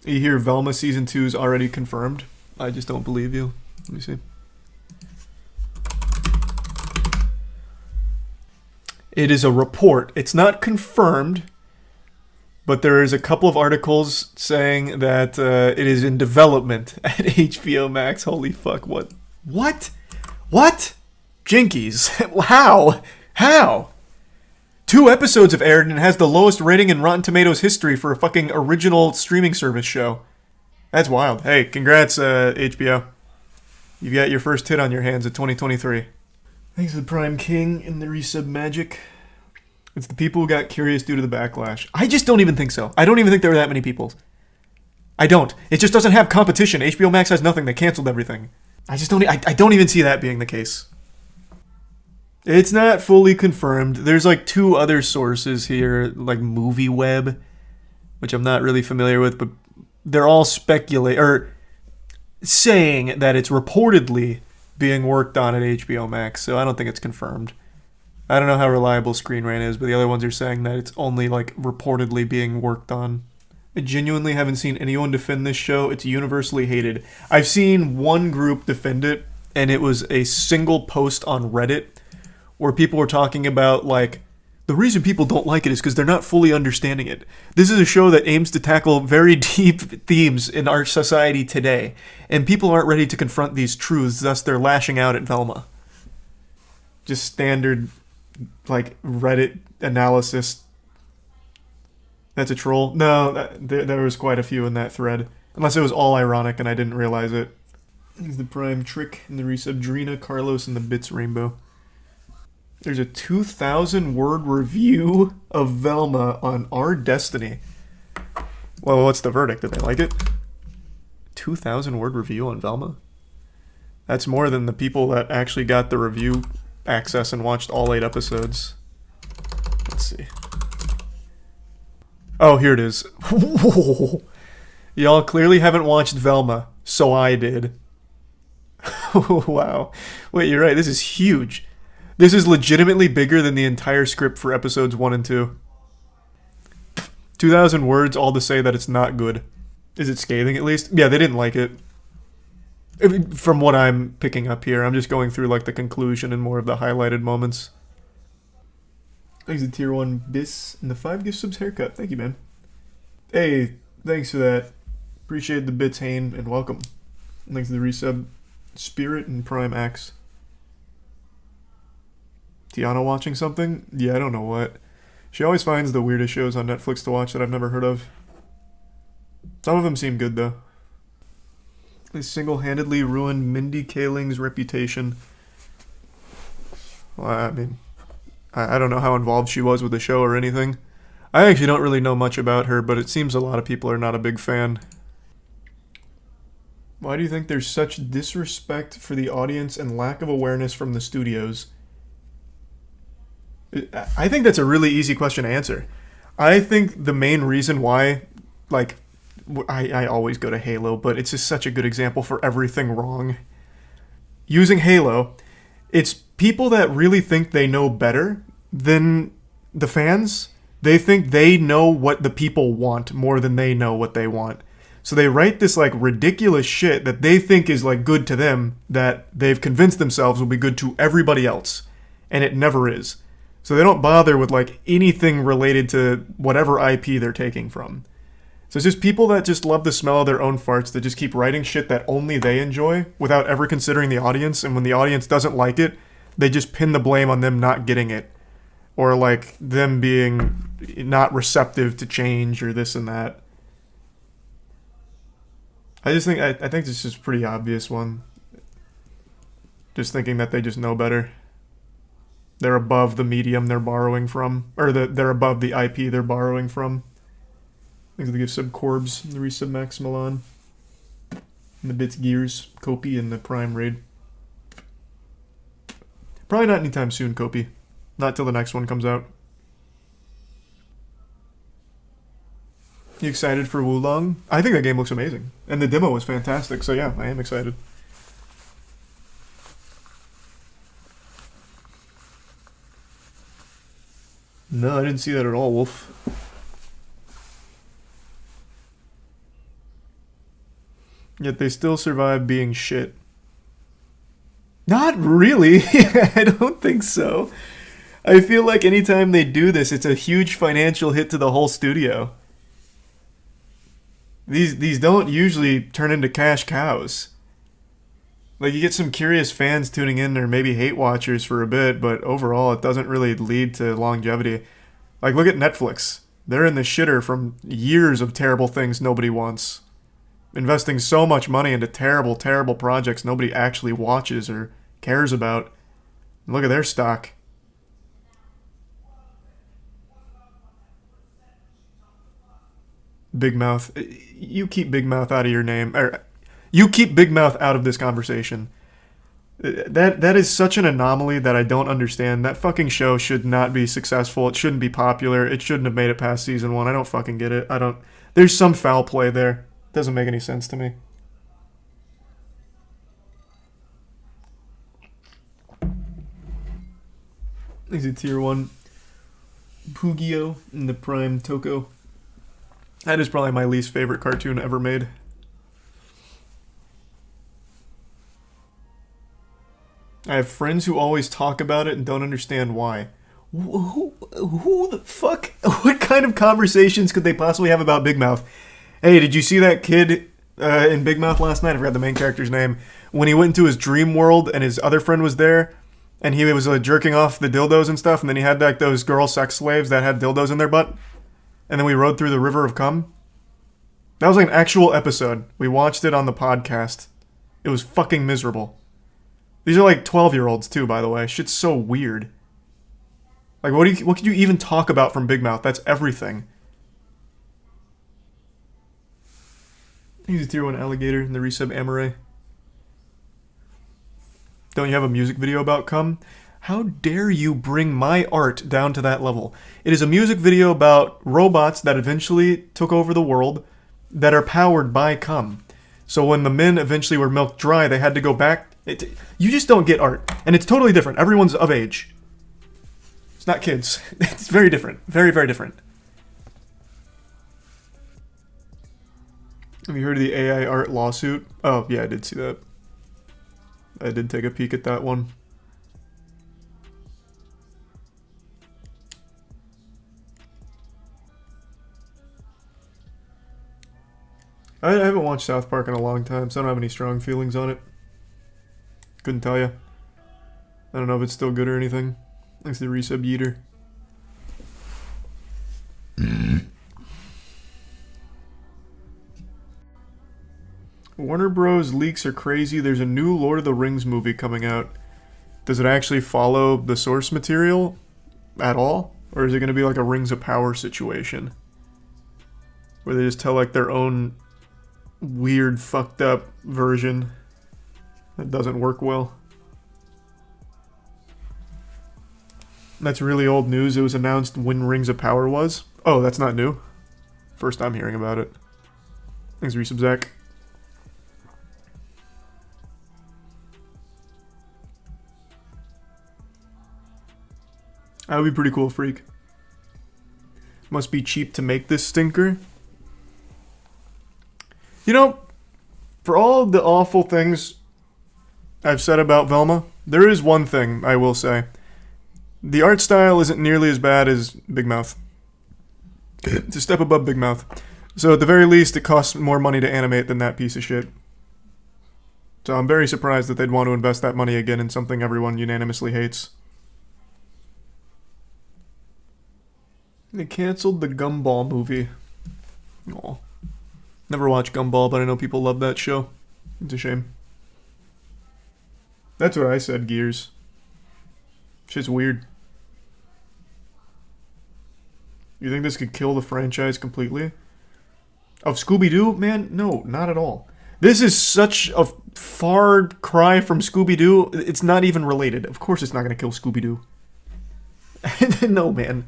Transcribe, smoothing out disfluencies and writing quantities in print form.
You hear Velma season 2 is already confirmed. I just don't believe you. Let me see. It is a report. It's not confirmed, but there is a couple of articles saying that it is in development at HBO Max. Holy fuck, what? What? What? Jinkies. How? How? 2 episodes have aired and it has the lowest rating in Rotten Tomatoes history for a fucking original streaming service show. That's wild. Hey, congrats, HBO. You've got your first hit on your hands at 2023. Thanks to the Prime King and the resub magic. It's the people who got curious due to the backlash. I just don't even think so. I don't even think there were that many people. I don't. It just doesn't have competition. HBO Max has nothing. They canceled everything. I don't even see that being the case. It's not fully confirmed. There's like 2 other sources here, like MovieWeb, which I'm not really familiar with, but they're all saying that it's reportedly being worked on at HBO Max, so I don't think it's confirmed. I don't know how reliable Screen Rant is, but the other ones are saying that it's only like reportedly being worked on. I genuinely haven't seen anyone defend this show. It's universally hated. I've seen one group defend it, and it was a single post on Reddit where people were talking about, like, the reason people don't like it is because they're not fully understanding it. This is a show that aims to tackle very deep themes in our society today, and people aren't ready to confront these truths, thus they're lashing out at Velma. Just standard, like, Reddit analysis. That's a troll? No, there was quite a few in that thread. Unless it was all ironic and I didn't realize it. Here's the Prime Trick and the resub Drina, Carlos, and the Bits Rainbow. There's a 2,000-word review of Velma on Our Destiny. Well, what's the verdict? Did they like it? 2,000-word review on Velma? That's more than the people that actually got the review access and watched all 8 episodes. Let's see. Oh, here it is. Y'all clearly haven't watched Velma, so I did. Wow. Wait, you're right. This is huge. This is legitimately bigger than the entire script for episodes 1 and 2. 2,000 words all to say that it's not good. Is it scathing at least? Yeah, they didn't like it. From what I'm picking up here, I'm just going through like the conclusion and more of the highlighted moments. Thanks to Tier 1 Bis and the 5 gift subs haircut. Thank you, man. Hey, thanks for that. Appreciate the bits, Hane, and welcome. Thanks to the resub Spirit and Prime X. Tiana watching something? Yeah, I don't know what. She always finds the weirdest shows on Netflix to watch that I've never heard of. Some of them seem good, though. They single-handedly ruined Mindy Kaling's reputation. Well, I mean, I don't know how involved she was with the show or anything. I actually don't really know much about her, but it seems a lot of people are not a big fan. Why do you think there's such disrespect for the audience and lack of awareness from the studios? I think that's a really easy question to answer. I think the main reason why, like, I always go to Halo, but it's just such a good example for everything wrong. Using Halo, it's people that really think they know better than the fans. They think they know what the people want more than they know what they want. So they write this like ridiculous shit that they think is like good to them that they've convinced themselves will be good to everybody else. And it never is. So they don't bother with like anything related to whatever IP they're taking from. So it's just people that just love the smell of their own farts that just keep writing shit that only they enjoy without ever considering the audience. And when the audience doesn't like it, they just pin the blame on them not getting it. Or like them being not receptive to change or this and that. I think this is a pretty obvious one. Just thinking that they just know better. They're above the medium they're borrowing from. Or they're above the IP they're borrowing from. Thanks to the gift sub Corbs, the resub Max Milan. And the bits Gears, Kopi, and the Prime Raid. Probably not anytime soon, Kopi. Not till the next one comes out. You excited for Wulong? I think that game looks amazing. And the demo was fantastic, so yeah, I am excited. No, I didn't see that at all, Wolf. Yet they still survive being shit. Not really. I don't think so. I feel like anytime they do this, it's a huge financial hit to the whole studio. These don't usually turn into cash cows. Like, you get some curious fans tuning in or maybe hate watchers for a bit, but overall it doesn't really lead to longevity. Like, look at Netflix. They're in the shitter from years of terrible things nobody wants. Investing so much money into terrible, terrible projects nobody actually watches or cares about. Look at their stock. Big Mouth. You keep Big Mouth out of your name. Or, you keep Big Mouth out of this conversation. That is such an anomaly that I don't understand. That fucking show should not be successful. It shouldn't be popular. It shouldn't have made it past season 1. I don't fucking get it. I don't... There's some foul play there. Doesn't make any sense to me. Is it tier 1? Pugio in the Prime Toko. That is probably my least favorite cartoon ever made. I have friends who always talk about it and don't understand why. Who the fuck? What kind of conversations could they possibly have about Big Mouth? Hey, did you see that kid in Big Mouth last night? I forgot the main character's name. When he went into his dream world and his other friend was there, and he was jerking off the dildos and stuff, and then he had like those girl sex slaves that had dildos in their butt, and then we rode through the river of cum. That was like an actual episode. We watched it on the podcast. It was fucking miserable. These are like 12-year-olds too, by the way. Shit's so weird. Like, what could you even talk about from Big Mouth? That's everything. He's a tier 1 alligator in the resub Amaray. Don't you have a music video about cum? How dare you bring my art down to that level? It is a music video about robots that eventually took over the world that are powered by cum. So when the men eventually were milked dry, they had to go back. You just don't get art. And it's totally different. Everyone's of age. It's not kids. It's very different. Very, very different. Have you heard of the AI art lawsuit? Oh, yeah, I did see that. I did take a peek at that one. I haven't watched South Park in a long time, so I don't have any strong feelings on it. Couldn't tell you. I don't know if it's still good or anything. Thanks to the resub Yeeter. Warner Bros. Leaks are crazy. There's a new Lord of the Rings movie coming out. Does it actually follow the source material at all? Or is it going to be like a Rings of Power situation? Where they just tell like their own weird, fucked up version that doesn't work well. That's really old news. It was announced when Rings of Power was. Oh, that's not new. First time hearing about it. Thanks, Resub Zach. That would be pretty cool, Freak. Must be cheap to make this stinker. You know, for all the awful things I've said about Velma, there is one thing I will say. The art style isn't nearly as bad as Big Mouth. It's a step above Big Mouth. So at the very least, it costs more money to animate than that piece of shit. So I'm very surprised that they'd want to invest that money again in something everyone unanimously hates. They canceled the Gumball movie. Aw. Never watched Gumball, but I know people love that show. It's a shame. That's what I said, Gears. Shit's weird. You think this could kill the franchise completely? Of Scooby-Doo? Man, no, not at all. This is such a far cry from Scooby-Doo, it's not even related. Of course it's not going to kill Scooby-Doo. No, man.